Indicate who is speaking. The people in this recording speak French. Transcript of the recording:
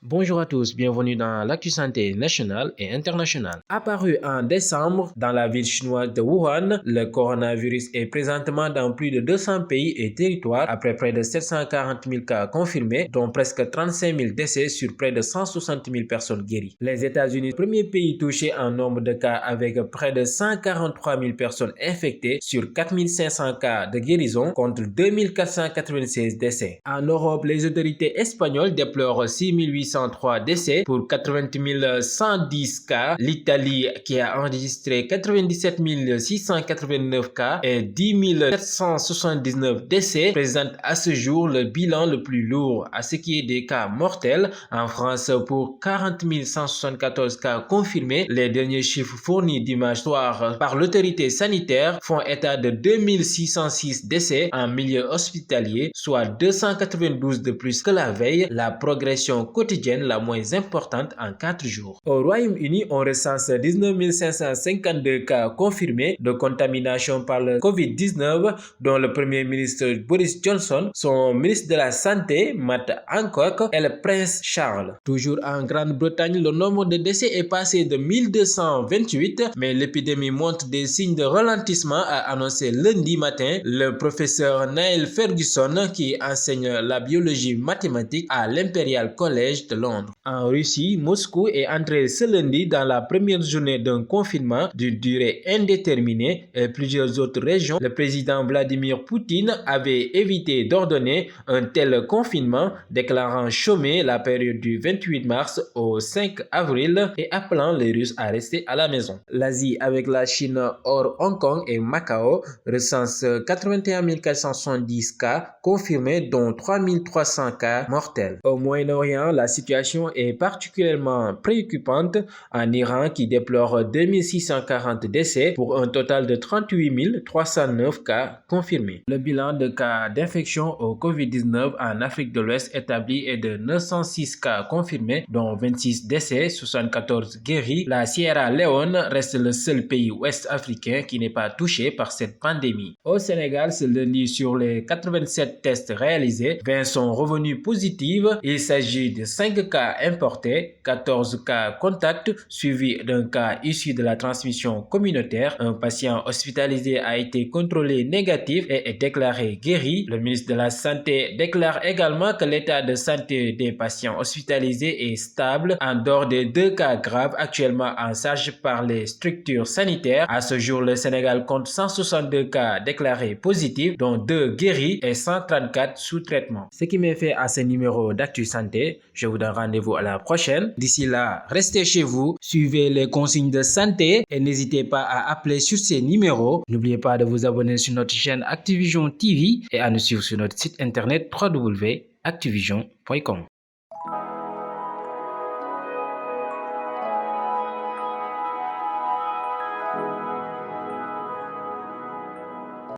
Speaker 1: Bonjour à tous, bienvenue dans l'actu santé nationale et internationale. Apparu en décembre dans la ville chinoise de Wuhan, le coronavirus est présentement dans plus de 200 pays et territoires après près de 740 000 cas confirmés, dont presque 35 000 décès sur près de 160 000 personnes guéries. Les États-Unis, premier pays touché en nombre de cas avec près de 143 000 personnes infectées sur 4 500 cas de guérison contre 2 496 décès. En Europe, les autorités espagnoles déplorent 6 803 décès pour 80 110 cas. L'Italie, qui a enregistré 97 689 cas et 10 479 décès, présente à ce jour le bilan le plus lourd à ce qui est des cas mortels. En France, pour 40 174 cas confirmés, les derniers chiffres fournis dimanche soir par l'autorité sanitaire font état de 2606 décès en milieu hospitalier, soit 292 de plus que la veille, la progression quotidienne la moins importante en 4 jours. Au Royaume-Uni, on recense 19 552 cas confirmés de contamination par le Covid-19, dont le Premier ministre Boris Johnson, son ministre de la Santé, Matt Hancock, et le prince Charles. Toujours en Grande-Bretagne, le nombre de décès est passé de 1228, mais l'épidémie montre des signes de ralentissement, a annoncé lundi matin le professeur Neil Ferguson, qui enseigne la biologie mathématique à l'Imperial College de Londres. En Russie, Moscou est entré ce lundi dans la première journée d'un confinement d'une durée indéterminée et plusieurs autres régions. Le président Vladimir Poutine avait évité d'ordonner un tel confinement, déclarant chômer la période du 28 mars au 5 avril et appelant les Russes à rester à la maison. L'Asie, avec la Chine hors Hong Kong et Macao, recense 81 470 cas confirmés, dont 3 300 cas mortels. Au Moyen-Orient, la situation est particulièrement préoccupante en Iran, qui déplore 2640 décès pour un total de 38 309 cas confirmés. Le bilan de cas d'infection au Covid-19 en Afrique de l'Ouest établi est de 906 cas confirmés, dont 26 décès, 74 guéris. La Sierra Leone reste le seul pays ouest-africain qui n'est pas touché par cette pandémie. Au Sénégal, ce lundi, sur les 87 tests réalisés, 20 sont revenus positifs. Il s'agit de 5 cas importés, 14 cas contacts, suivis d'un cas issu de la transmission communautaire. Un patient hospitalisé a été contrôlé négatif et est déclaré guéri. Le ministre de la Santé déclare également que l'état de santé des patients hospitalisés est stable, en dehors des 2 cas graves actuellement en charge par les structures sanitaires. À ce jour, le Sénégal compte 162 cas déclarés positifs, dont 2 guéris et 134 sous traitement. Ce qui m'est fait à ce numéro d'Actu Santé. Je vous donne rendez-vous à la prochaine. D'ici là, restez chez vous, suivez les consignes de santé et n'hésitez pas à appeler sur ces numéros. N'oubliez pas de vous abonner sur notre chaîne Activision TV et à nous suivre sur notre site internet www.activision.com.